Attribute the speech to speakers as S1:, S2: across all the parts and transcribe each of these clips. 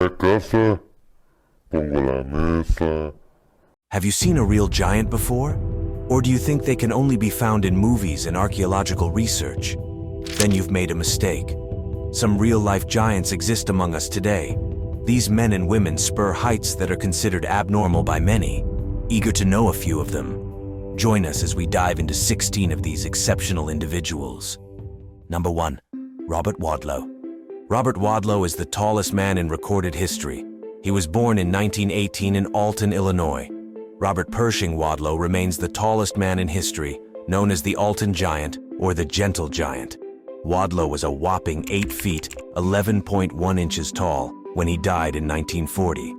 S1: a casa, pongo la mesa.
S2: Have you seen a real giant before? Or do you think they can only be found in movies and archaeological research? Then you've made a mistake. Some real-life giants exist among us today. These men and women spur heights that are considered abnormal by many. Eager to know a few of them? Join us as we dive into 16 of these exceptional individuals. Number 1. Robert Wadlow. Robert Wadlow is the tallest man in recorded history. He was born in 1918 in Alton, Illinois. Robert Pershing Wadlow remains the tallest man in history, known as the Alton Giant or the Gentle Giant. Wadlow was a whopping 8 feet, 11.1 inches tall when he died in 1940.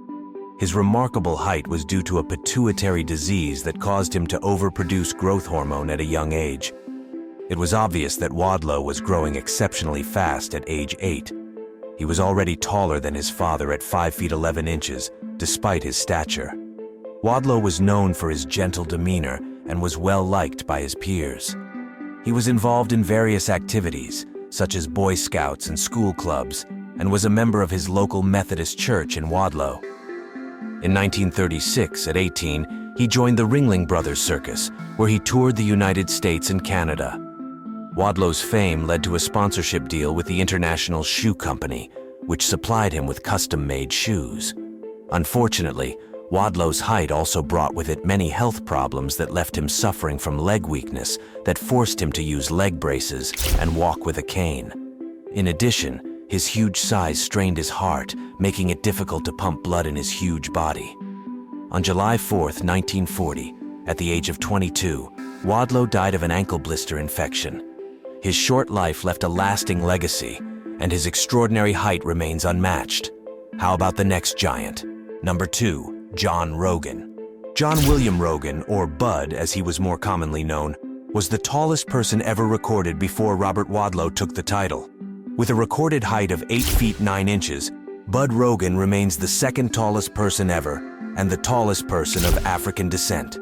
S2: His remarkable height was due to a pituitary disease that caused him to overproduce growth hormone at a young age. It was obvious that Wadlow was growing exceptionally fast at age 8. He was already taller than his father at 5 feet 11 inches, despite his stature. Wadlow was known for his gentle demeanor and was well-liked by his peers. He was involved in various activities, such as Boy Scouts and school clubs, and was a member of his local Methodist church in Wadlow. In 1936, at 18, he joined the Ringling Brothers Circus, where he toured the United States and Canada. Wadlow's fame led to a sponsorship deal with the International Shoe Company, which supplied him with custom-made shoes. Unfortunately, Wadlow's height also brought with it many health problems that left him suffering from leg weakness that forced him to use leg braces and walk with a cane. In addition, his huge size strained his heart, making it difficult to pump blood in his huge body. On July 4, 1940, at the age of 22, Wadlow died of an ankle blister infection. His short life left a lasting legacy, and his extraordinary height remains unmatched. How about the next giant? Number 2. John Rogan. John William Rogan, or Bud as he was more commonly known, was the tallest person ever recorded before Robert Wadlow took the title. With a recorded height of 8 feet 9 inches, Bud Rogan remains the second tallest person ever and the tallest person of African descent.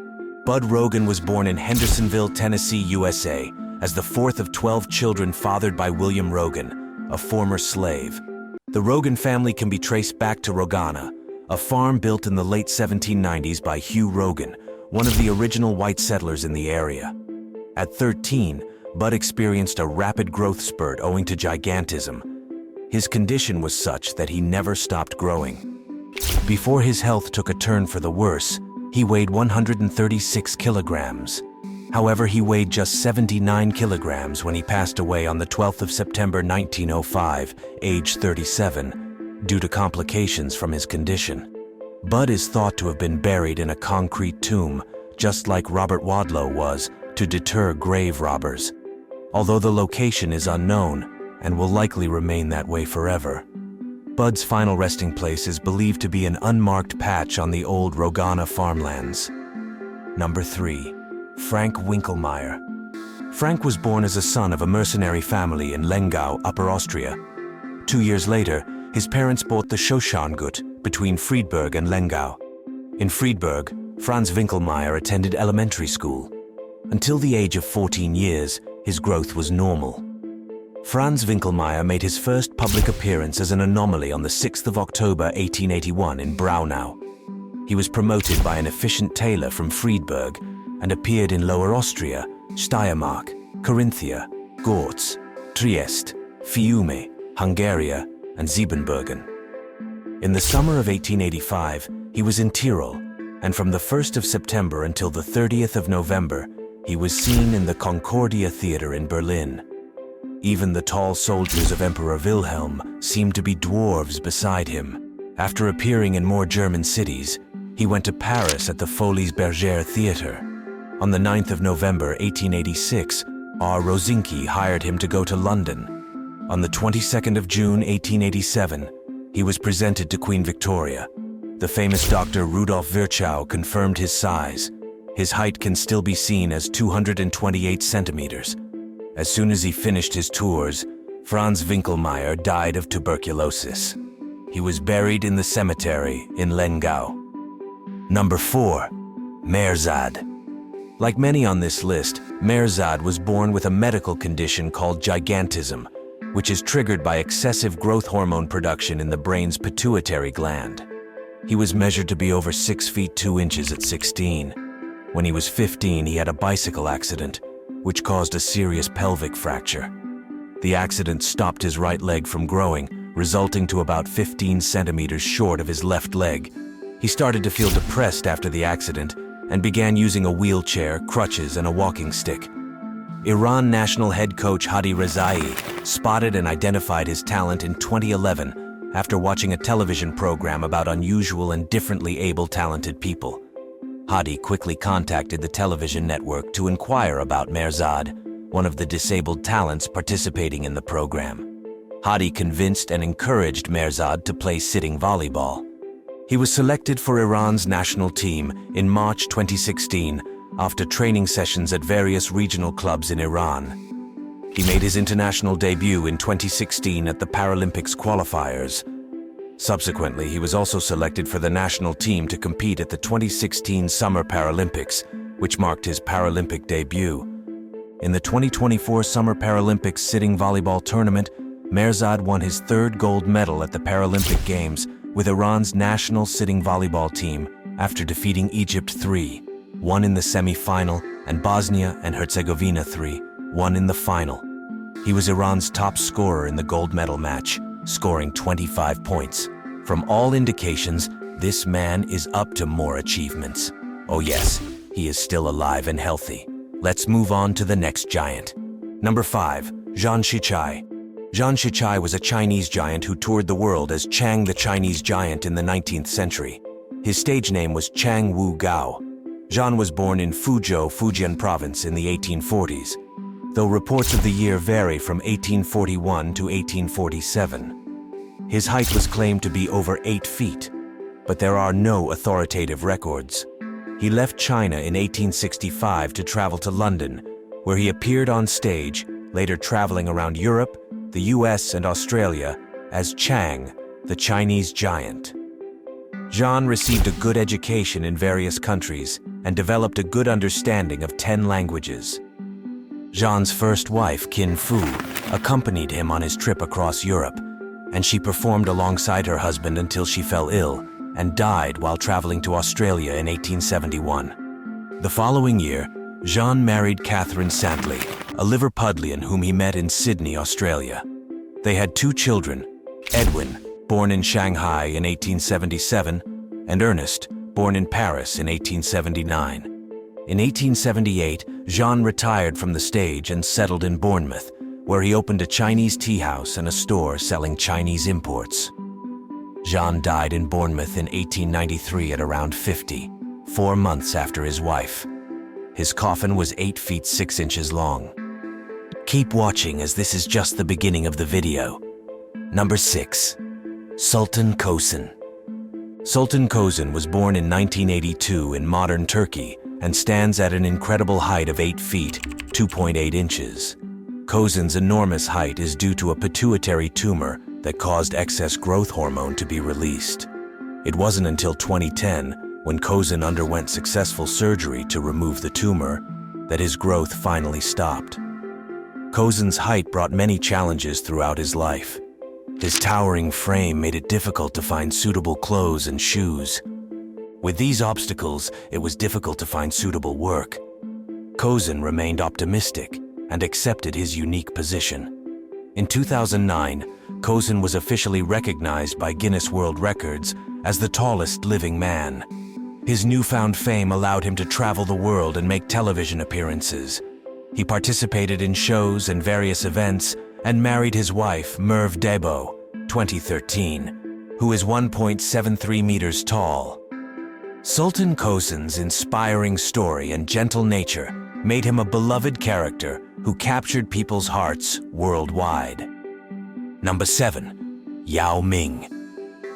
S2: Bud Rogan was born in Hendersonville, Tennessee, USA, as the fourth of 12 children fathered by William Rogan, a former slave. The Rogan family can be traced back to Rogana, a farm built in the late 1790s by Hugh Rogan, one of the original white settlers in the area. At 13, Bud experienced a rapid growth spurt owing to gigantism. His condition was such that he never stopped growing. Before his health took a turn for the worse, he weighed 136 kilograms. However, he weighed just 79 kilograms when he passed away on the 12th of September 1905, age 37, due to complications from his condition. Bud is thought to have been buried in a concrete tomb, just like Robert Wadlow was, to deter grave robbers. Although the location is unknown and will likely remain that way forever. Bud's final resting place is believed to be an unmarked patch on the old Rogana farmlands. Number 3. Frank Winkelmeyer. Frank was born as a son of a mercenary family in Lengau, Upper Austria. 2 years later, his parents bought the Schoschangut between Friedberg and Lengau. In Friedberg, Franz Winkelmeyer attended elementary school. Until the age of 14 years, his growth was normal. Franz Winkelmeyer made his first public appearance as an anomaly on the 6th of October 1881 in Braunau. He was promoted by an efficient tailor from Friedberg and appeared in Lower Austria, Steiermark, Carinthia, Gorz, Trieste, Fiume, Hungaria, and Siebenbürgen. In the summer of 1885, he was in Tyrol, and from the 1st of September until the 30th of November, he was seen in the Concordia Theater in Berlin. Even the tall soldiers of Emperor Wilhelm seemed to be dwarves beside him. After appearing in more German cities, he went to Paris at the Folies Bergère Theater. On the 9th of November 1886, R. Rosinski hired him to go to London. On the 22nd of June 1887, he was presented to Queen Victoria. The famous Dr. Rudolf Virchow confirmed his size. His height can still be seen as 228 centimeters. As soon as he finished his tours, Franz Winkelmeyer died of tuberculosis. He was buried in the cemetery in Lengau. Number 4. Mehrzad. Like many on this list, Mehrzad was born with a medical condition called gigantism, which is triggered by excessive growth hormone production in the brain's pituitary gland. He was measured to be over 6 feet 2 inches at 16. When he was 15, he had a bicycle accident, which caused a serious pelvic fracture. The accident stopped his right leg from growing, resulting to about 15 centimeters short of his left leg. He started to feel depressed after the accident and began using a wheelchair, crutches, and a walking stick. Iran national head coach Hadi Rezai spotted and identified his talent in 2011 after watching a television program about unusual and differently able talented people. Hadi quickly contacted the television network to inquire about Mehrzad, one of the disabled talents participating in the program. Hadi convinced and encouraged Mehrzad to play sitting volleyball. He was selected for Iran's national team in March 2016 after training sessions at various regional clubs in Iran. He made his international debut in 2016 at the Paralympics qualifiers. Subsequently, he was also selected for the national team to compete at the 2016 Summer Paralympics, which marked his Paralympic debut. In the 2024 Summer Paralympics sitting volleyball tournament, Mehrzad won his third gold medal at the Paralympic Games with Iran's national sitting volleyball team after defeating Egypt 3-1 in the semi-final and Bosnia and Herzegovina 3-1 in the final. He was Iran's top scorer in the gold medal match, scoring 25 points. From all indications, this man is up to more achievements. Oh yes, he is still alive and healthy. Let's move on to the next giant. Number 5. Zhang Shichai. Zhang Shichai was a Chinese giant who toured the world as Chang the Chinese Giant in the 19th century. His stage name was Chang Wu Gao. Zhang was born in Fuzhou, Fujian province in the 1840s, though reports of the year vary from 1841 to 1847. His height was claimed to be over 8 feet, but there are no authoritative records. He left China in 1865 to travel to London, where he appeared on stage, later traveling around Europe, the US, and Australia as Chang, the Chinese Giant. Zhang received a good education in various countries and developed a good understanding of 10 languages. Zhang's first wife, Qin Fu, accompanied him on his trip across Europe, and she performed alongside her husband until she fell ill and died while traveling to Australia in 1871. The following year, Zhang married Catherine Santley, a Liverpudlian whom he met in Sydney, Australia. They had 2 children, Edwin, born in Shanghai in 1877, and Ernest, born in Paris in 1879. In 1878, Zhang retired from the stage and settled in Bournemouth, where he opened a Chinese tea house and a store selling Chinese imports. Zhang died in Bournemouth in 1893 at around 50, 4 months after his wife. His coffin was 8 feet 6 inches long. Keep watching, as this is just the beginning of the video. Number 6. Sultan Kösen. Sultan Kösen was born in 1982 in modern Turkey and stands at an incredible height of 8 feet, 2.8 inches. Kösen's enormous height is due to a pituitary tumor that caused excess growth hormone to be released. It wasn't until 2010, when Kösen underwent successful surgery to remove the tumor, that his growth finally stopped. Kösen's height brought many challenges throughout his life. His towering frame made it difficult to find suitable clothes and shoes. With these obstacles, it was difficult to find suitable work. Kösen remained optimistic and accepted his unique position. In 2009, Kösen was officially recognized by Guinness World Records as the tallest living man. His newfound fame allowed him to travel the world and make television appearances. He participated in shows and various events and married his wife, Merve Debo, 2013, who is 1.73 meters tall. Sultan Kösen's inspiring story and gentle nature made him a beloved character who captured people's hearts worldwide. Number 7. Yao Ming.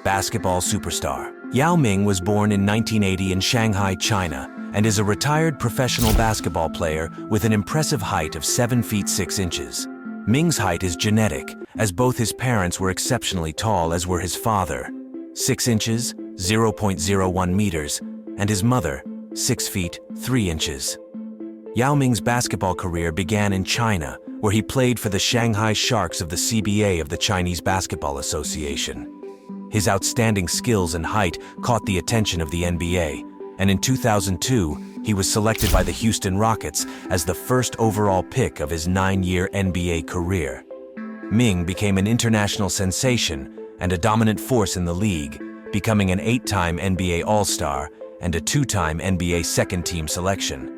S2: Basketball superstar. Yao Ming was born in 1980 in Shanghai, China, and is a retired professional basketball player with an impressive height of 7 feet 6 inches. Ming's height is genetic, as both his parents were exceptionally tall, as were his father, 6 inches, 0.01 meters, and his mother, 6 feet 3 inches. Yao Ming's basketball career began in China, where he played for the Shanghai Sharks of the CBA of the Chinese Basketball Association. His outstanding skills and height caught the attention of the NBA, and in 2002, he was selected by the Houston Rockets as the first overall pick of his 9-year NBA career. Ming became an international sensation and a dominant force in the league, becoming an 8-time NBA All-Star and a 2-time NBA second-team selection.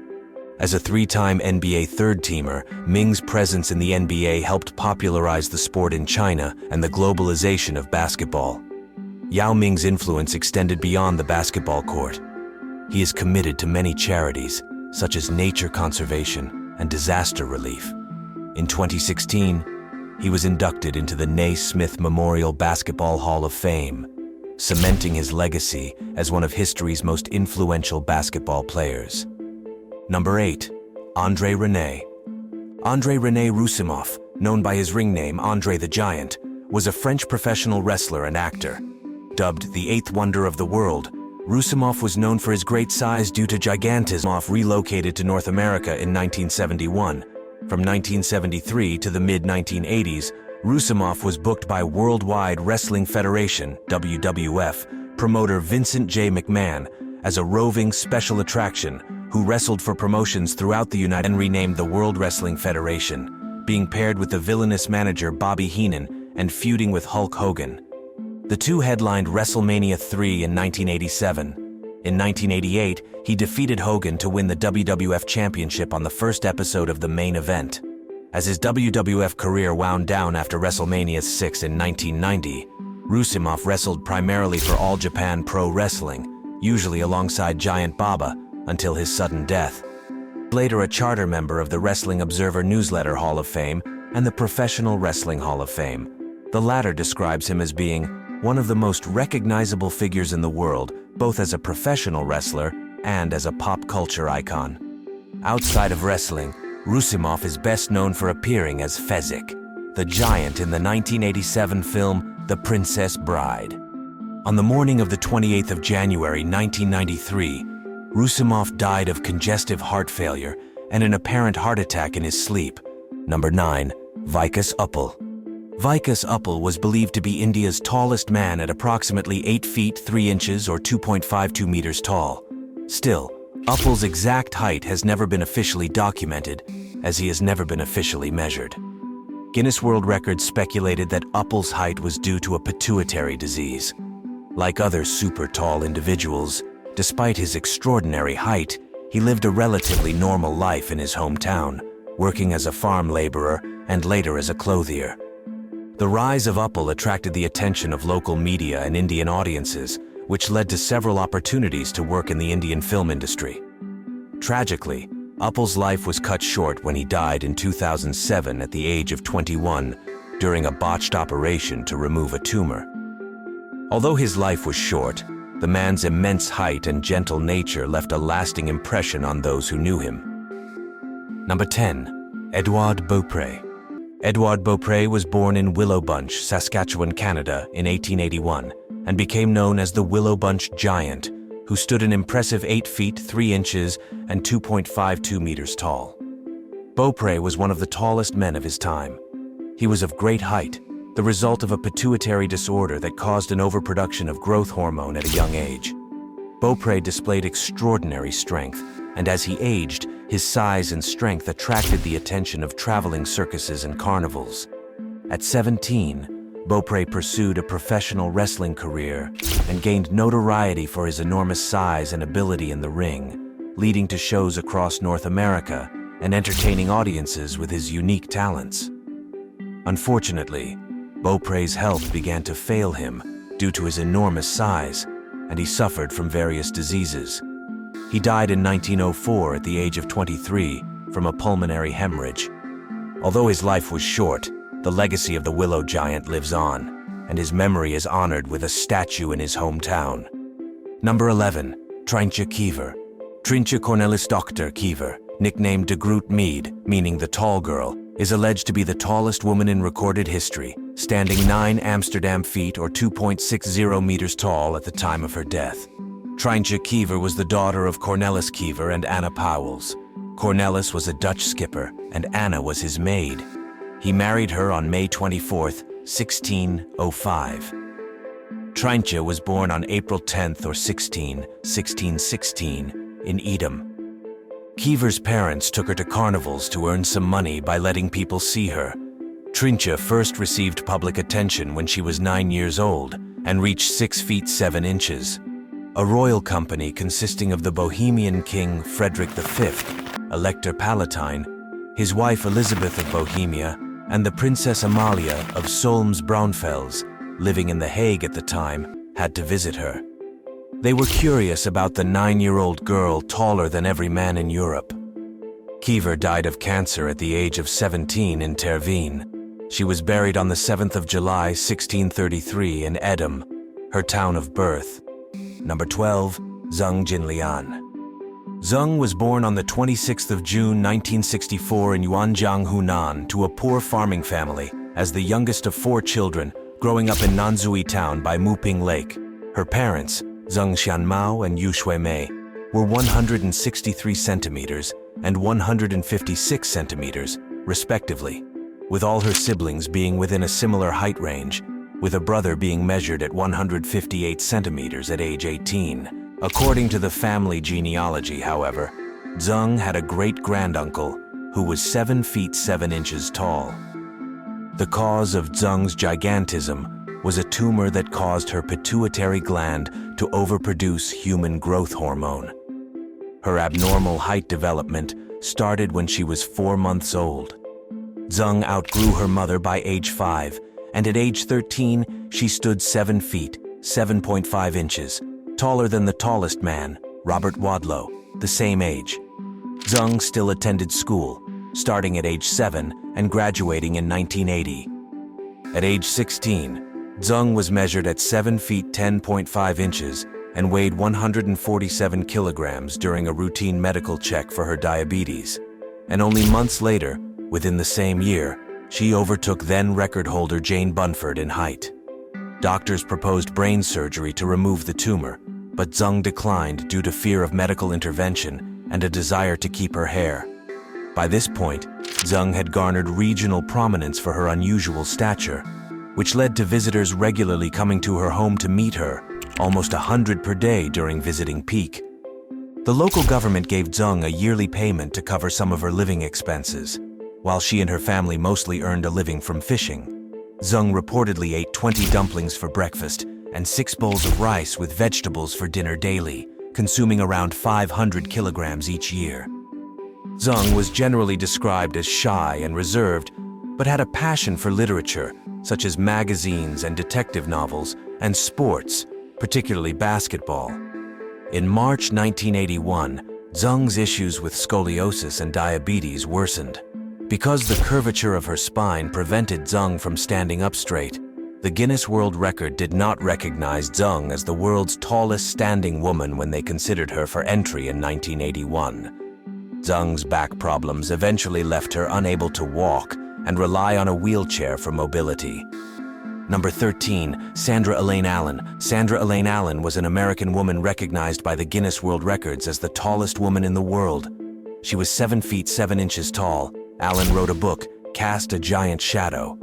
S2: As a 3-time NBA third-teamer, Ming's presence in the NBA helped popularize the sport in China and the globalization of basketball. Yao Ming's influence extended beyond the basketball court. He is committed to many charities, such as nature conservation and disaster relief. In 2016, he was inducted into the Naismith Memorial Basketball Hall of Fame, cementing his legacy as one of history's most influential basketball players. Number 8. Andre René. Andre René Roussimoff, known by his ring name Andre the Giant, was a French professional wrestler and actor. Dubbed the eighth wonder of the world, Roussimoff was known for his great size due to gigantism. Relocated to North America in 1971. From 1973 to the mid-1980s, Roussimoff was booked by Worldwide Wrestling Federation, WWF, promoter Vincent J. McMahon as a roving special attraction who wrestled for promotions throughout the United States and renamed the World Wrestling Federation, being paired with the villainous manager Bobby Heenan and feuding with Hulk Hogan. The two headlined WrestleMania 3 in 1987. In 1988, he defeated Hogan to win the WWF Championship on the first episode of the main event. As his WWF career wound down after WrestleMania 6 in 1990, Roussimoff wrestled primarily for All Japan Pro Wrestling, usually alongside Giant Baba, until his sudden death. Later a charter member of the Wrestling Observer Newsletter Hall of Fame and the Professional Wrestling Hall of Fame. The latter describes him as being one of the most recognizable figures in the world, both as a professional wrestler and as a pop culture icon. Outside of wrestling, Roussimoff is best known for appearing as Fezzik, the giant in the 1987 film The Princess Bride. On the morning of the 28th of January 1993, Roussimoff died of congestive heart failure and an apparent heart attack in his sleep. Number 9. Vikas Uppal. Vikas Uppal was believed to be India's tallest man at approximately 8 feet 3 inches or 2.52 meters tall. Still, Uppal's exact height has never been officially documented, as he has never been officially measured. Guinness World Records speculated that Uppal's height was due to a pituitary disease. Like other super tall individuals, despite his extraordinary height, he lived a relatively normal life in his hometown, working as a farm laborer and later as a clothier. The rise of Uppal attracted the attention of local media and Indian audiences, which led to several opportunities to work in the Indian film industry. Tragically, Uppal's life was cut short when he died in 2007 at the age of 21 during a botched operation to remove a tumor. Although his life was short, the man's immense height and gentle nature left a lasting impression on those who knew him. Number 10. Edouard Beaupré. Edouard Beaupré was born in Willowbunch, Saskatchewan, Canada in 1881 and became known as the Willowbunch Giant, who stood an impressive 8 feet 3 inches and 2.52 meters tall. Beaupré was one of the tallest men of his time. He was of great height, the result of a pituitary disorder that caused an overproduction of growth hormone at a young age. Beaupré displayed extraordinary strength, and as he aged, his size and strength attracted the attention of traveling circuses and carnivals. At 17, Beaupré pursued a professional wrestling career and gained notoriety for his enormous size and ability in the ring, leading to shows across North America and entertaining audiences with his unique talents. Unfortunately, Beaupré's health began to fail him due to his enormous size, and he suffered from various diseases. He died in 1904 at the age of 23 from a pulmonary hemorrhage. Although his life was short, the legacy of the Willow Giant lives on, and his memory is honored with a statue in his hometown. Number 11. Treintje Kiever. Treintje Cornelis Dochter Kiever, nicknamed De Groot Mead, meaning the tall girl, is alleged to be the tallest woman in recorded history, standing 9 Amsterdam feet or 2.60 meters tall at the time of her death. Treintje Kiever was the daughter of Cornelis Kiever and Anna Pauwels. Cornelis was a Dutch skipper, and Anna was his maid. He married her on May 24, 1605. Treintje was born on April 10 or 1616 in Edam. Kiever's parents took her to carnivals to earn some money by letting people see her. Treintje first received public attention when she was 9 years old and reached 6 feet 7 inches. A royal company consisting of the Bohemian king Frederick V, Elector Palatine, his wife Elizabeth of Bohemia, and the Princess Amalia of Solms-Braunfels, living in The Hague at the time, had to visit her. They were curious about the 9-year-old girl taller than every man in Europe. Kiever died of cancer at the age of 17 in Tervuren. She was buried on the 7th of July, 1633 in Edam, her town of birth. Number 12, Zeng Jinlian. Zeng was born on the 26th of June, 1964 in Yuanjiang, Hunan, to a poor farming family, as the youngest of 4 children, growing up in Nanzui town by Muping Lake. Her parents, Zeng Xianmao and Yu Shuimei, were 163 centimeters and 156 centimeters, respectively, with all her siblings being within a similar height range, with a brother being measured at 158 centimeters at age 18. According to the family genealogy, however, Zeng had a great-granduncle who was 7 feet 7 inches tall. The cause of Zeng's gigantism was a tumor that caused her pituitary gland to overproduce human growth hormone. Her abnormal height development started when she was 4 months old. Zeng outgrew her mother by age 5, and at age 13, she stood 7 feet, 7.5 inches, taller than the tallest man, Robert Wadlow, the same age. Zeng still attended school, starting at age 7 and graduating in 1980. At age 16, Zeng was measured at 7 feet 10.5 inches and weighed 147 kilograms during a routine medical check for her diabetes. And only months later, within the same year, she overtook then record holder Jane Bunford in height. Doctors proposed brain surgery to remove the tumor, but Zeng declined due to fear of medical intervention and a desire to keep her hair. By this point, Zeng had garnered regional prominence for her unusual stature, which led to visitors regularly coming to her home to meet her, almost 100 per day during visiting peak. The local government gave Zeng a yearly payment to cover some of her living expenses, while she and her family mostly earned a living from fishing. Zeng reportedly ate 20 dumplings for breakfast and 6 bowls of rice with vegetables for dinner daily, consuming around 500 kilograms each year. Zeng was generally described as shy and reserved, but had a passion for literature, such as magazines and detective novels, and sports, particularly basketball. In March 1981, Zeng's issues with scoliosis and diabetes worsened. Because the curvature of her spine prevented Zeng from standing up straight, the Guinness World Record did not recognize Zeng as the world's tallest standing woman when they considered her for entry in 1981. Zeng's back problems eventually left her unable to walk and rely on a wheelchair for mobility. Number 13, Sandra Elaine Allen. Sandra Elaine Allen was an American woman recognized by the Guinness World Records as the tallest woman in the world. She was 7 feet 7 inches tall. Allen wrote a book, Cast a Giant Shadow.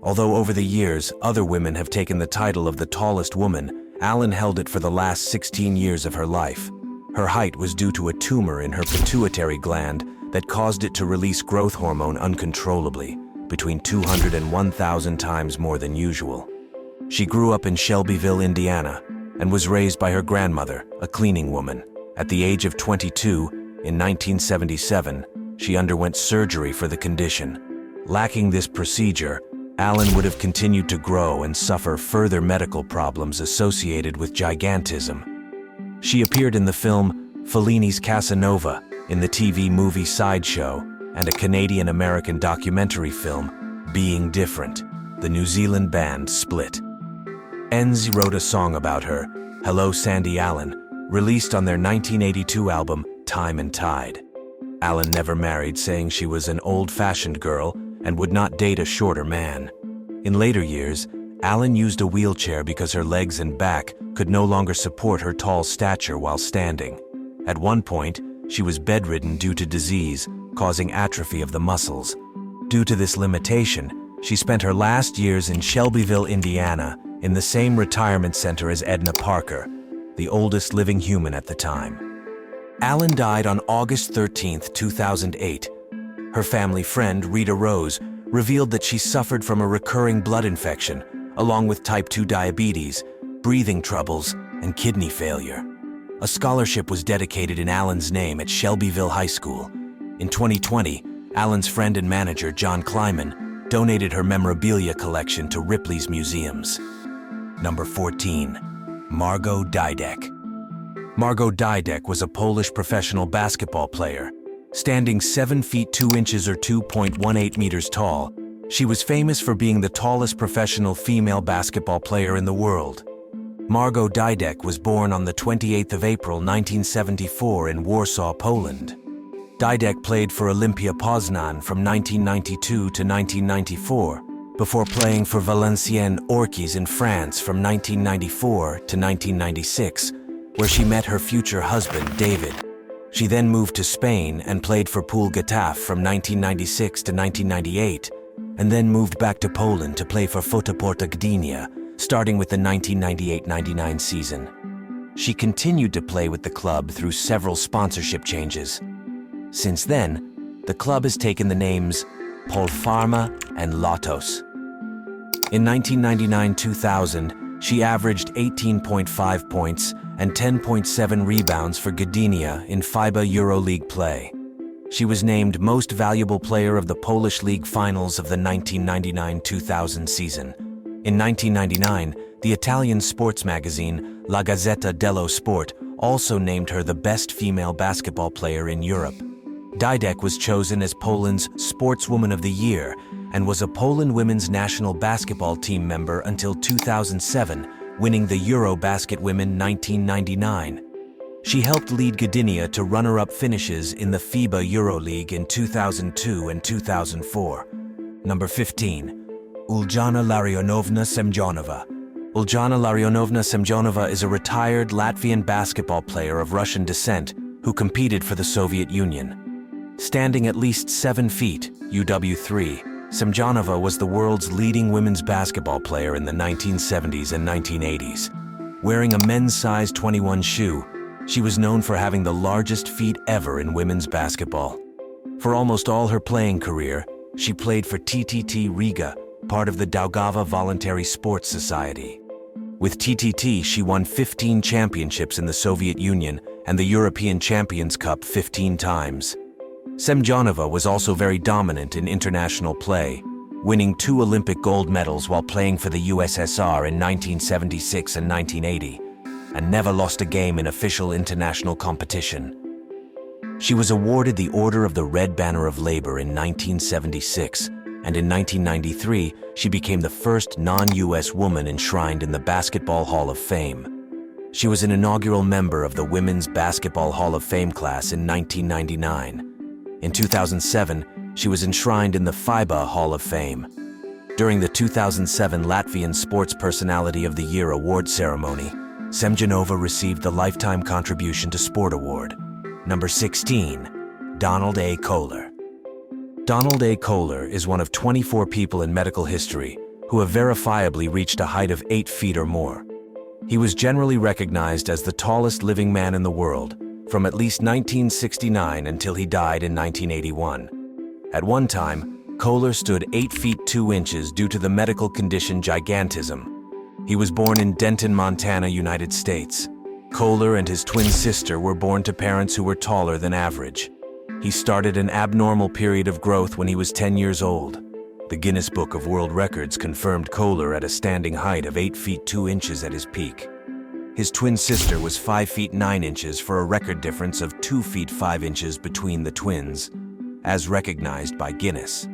S2: Although over the years, other women have taken the title of the tallest woman, Allen held it for the last 16 years of her life. Her height was due to a tumor in her pituitary gland that caused it to release growth hormone uncontrollably, between 200 and 1,000 times more than usual. She grew up in Shelbyville, Indiana, and was raised by her grandmother, a cleaning woman. At the age of 22, in 1977, she underwent surgery for the condition. Lacking this procedure, Allen would have continued to grow and suffer further medical problems associated with gigantism. She appeared in the film Fellini's Casanova, in the TV movie Sideshow, and a Canadian-American documentary film, Being Different. The New Zealand band Split Enzi wrote a song about her, Hello Sandy Allen, released on their 1982 album Time and Tide. Allen never married, saying she was an old-fashioned girl and would not date a shorter man. In later years, Allen used a wheelchair because her legs and back could no longer support her tall stature while standing. At one point, she was bedridden due to disease, causing atrophy of the muscles. Due to this limitation, she spent her last years in Shelbyville, Indiana, in the same retirement center as Edna Parker, the oldest living human at the time. Allen died on August 13, 2008. Her family friend, Rita Rose, revealed that she suffered from a recurring blood infection, along with type 2 diabetes, breathing troubles, and kidney failure. A scholarship was dedicated in Allen's name at Shelbyville High School. In 2020, Allen's friend and manager, John Kleiman, donated her memorabilia collection to Ripley's Museums. Number 14. Margot Dydek. Margot Dydek was a Polish professional basketball player. Standing 7 feet 2 inches or 2.18 meters tall, she was famous for being the tallest professional female basketball player in the world. Margot Dydek was born on the 28th of April 1974 in Warsaw, Poland. Dydek played for Olimpia Poznan from 1992 to 1994, before playing for Valenciennes Orchies in France from 1994 to 1996, where she met her future husband, David. She then moved to Spain and played for Pool Getafe from 1996 to 1998, and then moved back to Poland to play for Fotoporta Gdynia, starting with the 1998-99 season. She continued to play with the club through several sponsorship changes. Since then, the club has taken the names Polpharma and Lotos. In 1999-2000, she averaged 18.5 points and 10.7 rebounds for Gdynia in FIBA EuroLeague play. She was named Most Valuable Player of the Polish League Finals of the 1999-2000 season. In 1999, the Italian sports magazine La Gazzetta dello Sport also named her the best female basketball player in Europe. Dydek was chosen as Poland's Sportswoman of the Year and was a Poland women's national basketball team member until 2007, winning the Eurobasket Women 1999. She helped lead Gdynia to runner-up finishes in the FIBA EuroLeague in 2002 and 2004. Number 15. Uljana Larionovna Semjonova. Uljana Larionovna Semjonova is a retired Latvian basketball player of Russian descent who competed for the Soviet Union. Standing at least 7 feet, UW3, Semjonova was the world's leading women's basketball player in the 1970s and 1980s. Wearing a men's size 21 shoe, she was known for having the largest feet ever in women's basketball. For almost all her playing career, she played for TTT Riga, part of the Daugava Voluntary Sports Society. With TTT, she won 15 championships in the Soviet Union and the European Champions Cup 15 times. Semjonova was also very dominant in international play, winning 2 Olympic gold medals while playing for the USSR in 1976 and 1980, and never lost a game in official international competition. She was awarded the Order of the Red Banner of Labor in 1976, and in 1993, she became the first non-US woman enshrined in the Basketball Hall of Fame. She was an inaugural member of the Women's Basketball Hall of Fame class in 1999. In 2007, she was enshrined in the FIBA Hall of Fame. During the 2007 Latvian Sports Personality of the Year award ceremony, Semjonova received the Lifetime Contribution to Sport Award. Number 16. Donald A. Kohler. Donald A. Kohler is one of 24 people in medical history who have verifiably reached a height of 8 feet or more. He was generally recognized as the tallest living man in the world from at least 1969 until he died in 1981. At one time, Kohler stood 8 feet 2 inches due to the medical condition gigantism. He was born in Denton, Montana, United States. Kohler and his twin sister were born to parents who were taller than average. He started an abnormal period of growth when he was 10 years old. The Guinness Book of World Records confirmed Kohler at a standing height of 8 feet 2 inches at his peak. His twin sister was 5 feet 9 inches for a record difference of 2 feet 5 inches between the twins, as recognized by Guinness.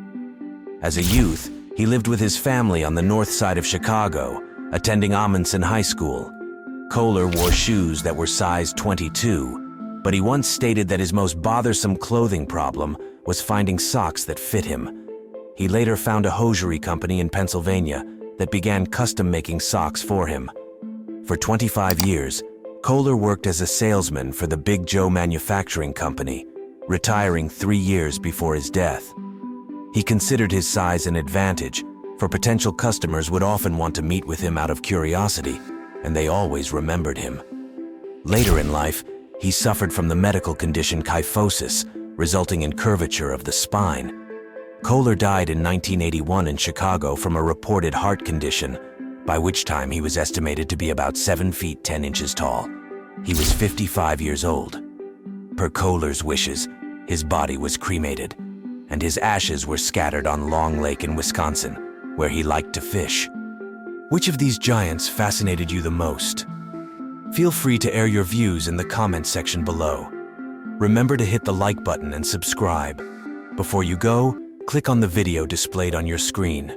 S2: As a youth, he lived with his family on the north side of Chicago, attending Amundsen High School. Kohler wore shoes that were size 22, but he once stated that his most bothersome clothing problem was finding socks that fit him. He later found a hosiery company in Pennsylvania that began custom-making socks for him. For 25 years, Kohler worked as a salesman for the Big Joe Manufacturing Company, retiring 3 years before his death. He considered his size an advantage, for potential customers would often want to meet with him out of curiosity, and they always remembered him. Later in life, he suffered from the medical condition kyphosis, resulting in curvature of the spine. Kohler died in 1981 in Chicago from a reported heart condition, by which time he was estimated to be about 7 feet 10 inches tall. He was 55 years old. Per Kohler's wishes, his body was cremated, and his ashes were scattered on Long Lake in Wisconsin, where he liked to fish. Which of these giants fascinated you the most? Feel free to air your views in the comments section below. Remember to hit the like button and subscribe. Before you go, click on the video displayed on your screen.